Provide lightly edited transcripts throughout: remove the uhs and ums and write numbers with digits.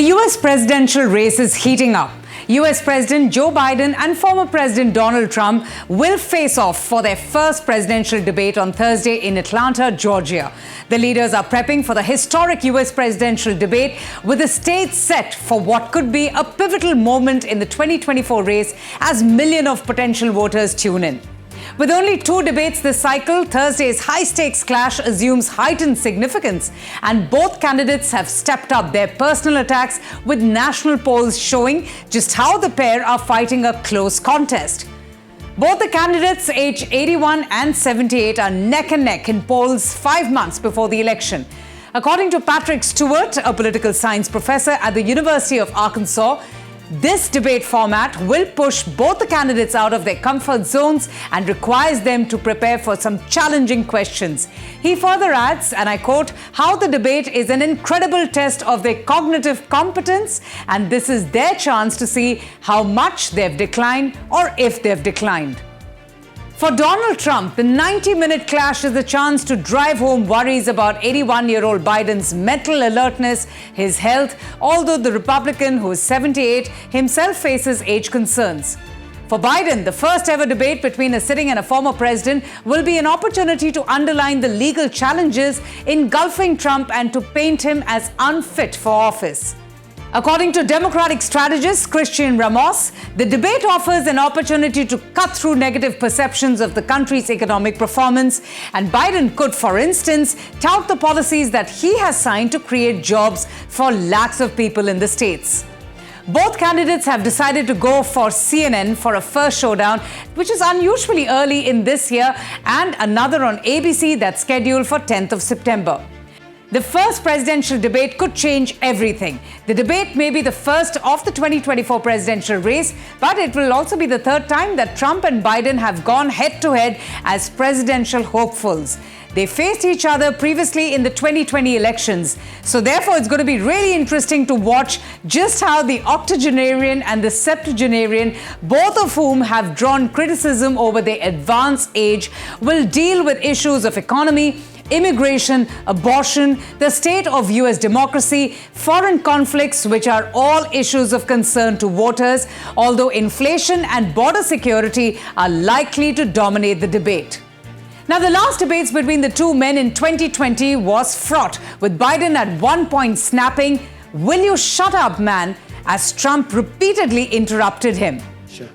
The US presidential race is heating up. US President Joe Biden and former President Donald Trump will face off for their first presidential debate on Thursday in Atlanta, Georgia. The leaders are prepping for the historic US presidential debate, with the stage set for what could be a pivotal moment in the 2024 race as millions of potential voters tune in. With only 2 debates this cycle, Thursday's high-stakes clash assumes heightened significance, and both candidates have stepped up their personal attacks, with national polls showing just how the pair are fighting a close contest. Both the candidates, aged 81 and 78, are neck and neck in polls 5 months before the election. According to Patrick Stewart, a political science professor at the University of Arkansas, this debate format will push both the candidates out of their comfort zones and requires them to prepare for some challenging questions. He further adds, and I quote, "How the debate is an incredible test of their cognitive competence, and this is their chance to see how much they've declined or if they've declined." For Donald Trump, the 90-minute clash is a chance to drive home worries about 81-year-old Biden's mental alertness, his health, although the Republican, who is 78, himself faces age concerns. For Biden, the first ever debate between a sitting and a former president will be an opportunity to underline the legal challenges engulfing Trump and to paint him as unfit for office. According to Democratic strategist Christian Ramos, the debate offers an opportunity to cut through negative perceptions of the country's economic performance, and Biden could, for instance, tout the policies that he has signed to create jobs for lakhs of people in the states. Both candidates have decided to go for CNN for a first showdown, which is unusually early in this year, and another on ABC that's scheduled for 10th of September. The first presidential debate could change everything. The debate may be the first of the 2024 presidential race, but it will also be the third time that Trump and Biden have gone head-to-head as presidential hopefuls. They faced each other previously in the 2020 elections. So therefore, it's going to be really interesting to watch just how the octogenarian and the septuagenarian, both of whom have drawn criticism over their advanced age, will deal with issues of economy, immigration, abortion, the state of US democracy, foreign conflicts, which are all issues of concern to voters, although inflation and border security are likely to dominate the debate. Now, the last debates between the two men in 2020 was fraught, with Biden at one point snapping, "Will you shut up, man?" as Trump repeatedly interrupted him.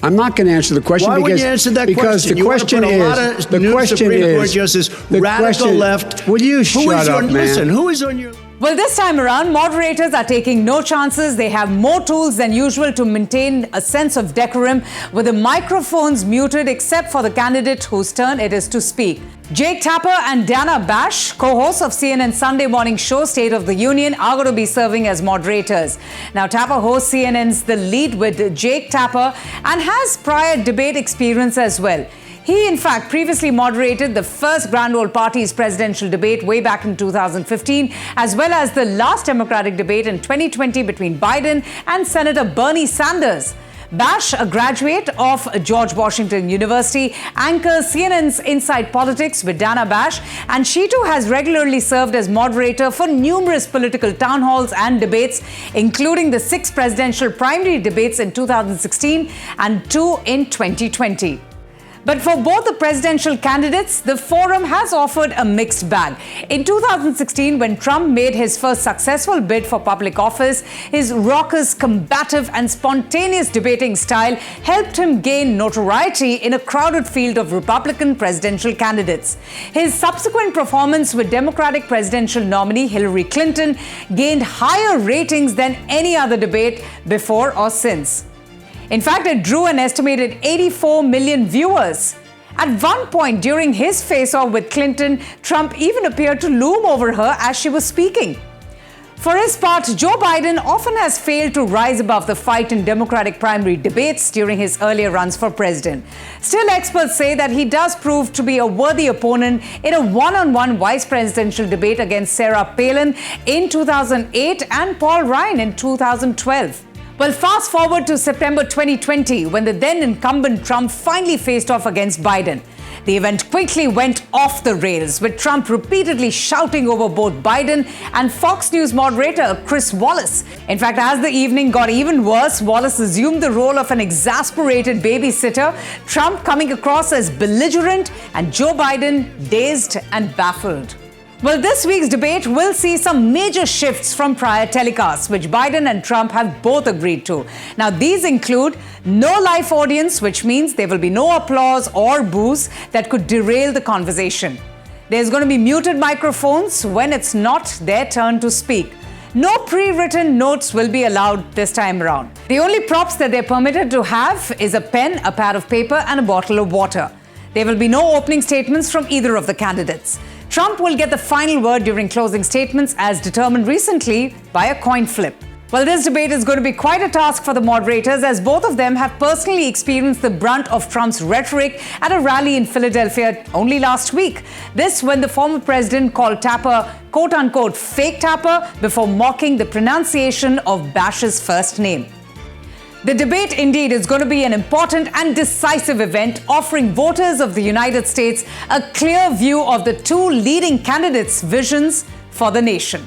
I'm not going to answer the question. Why would you answer that question? The question is, the question is, radical left. Will you shut up, man? Listen, who is on your... Well, this time around, moderators are taking no chances. They have more tools than usual to maintain a sense of decorum, with the microphones muted except for the candidate whose turn it is to speak. Jake Tapper and Dana Bash, co-hosts of CNN's Sunday morning show State of the Union, are going to be serving as moderators. Now, Tapper hosts CNN's The Lead with Jake Tapper and has prior debate experience as well. He, in fact, previously moderated the first Grand Old Party's presidential debate way back in 2015, as well as the last Democratic debate in 2020 between Biden and Senator Bernie Sanders. Bash, a graduate of George Washington University, anchors CNN's Inside Politics with Dana Bash, and she too has regularly served as moderator for numerous political town halls and debates, including the 6 presidential primary debates in 2016 and 2 in 2020. But for both the presidential candidates, the forum has offered a mixed bag. In 2016, when Trump made his first successful bid for public office, his raucous, combative and spontaneous debating style helped him gain notoriety in a crowded field of Republican presidential candidates. His subsequent performance with Democratic presidential nominee Hillary Clinton gained higher ratings than any other debate before or since. In fact, it drew an estimated 84 million viewers. At one point during his face-off with Clinton, Trump even appeared to loom over her as she was speaking. For his part, Joe Biden often has failed to rise above the fight in Democratic primary debates during his earlier runs for president. Still, experts say that he does prove to be a worthy opponent in a one-on-one vice presidential debate against Sarah Palin in 2008 and Paul Ryan in 2012. Well, fast forward to September 2020, when the then incumbent Trump finally faced off against Biden. The event quickly went off the rails, with Trump repeatedly shouting over both Biden and Fox News moderator Chris Wallace. In fact, as the evening got even worse, Wallace assumed the role of an exasperated babysitter, Trump coming across as belligerent and Joe Biden dazed and baffled. Well, this week's debate will see some major shifts from prior telecasts, which Biden and Trump have both agreed to. Now, these include no live audience, which means there will be no applause or boos that could derail the conversation. There's going to be muted microphones when it's not their turn to speak. No pre-written notes will be allowed this time around. The only props that they're permitted to have is a pen, a pad of paper, and a bottle of water. There will be no opening statements from either of the candidates. Trump will get the final word during closing statements, as determined recently by a coin flip. Well, this debate is going to be quite a task for the moderators, as both of them have personally experienced the brunt of Trump's rhetoric at a rally in Philadelphia only last week. This when the former president called Tapper, quote-unquote, fake Tapper, before mocking the pronunciation of Bash's first name. The debate indeed is going to be an important and decisive event, offering voters of the United States a clear view of the two leading candidates' visions for the nation.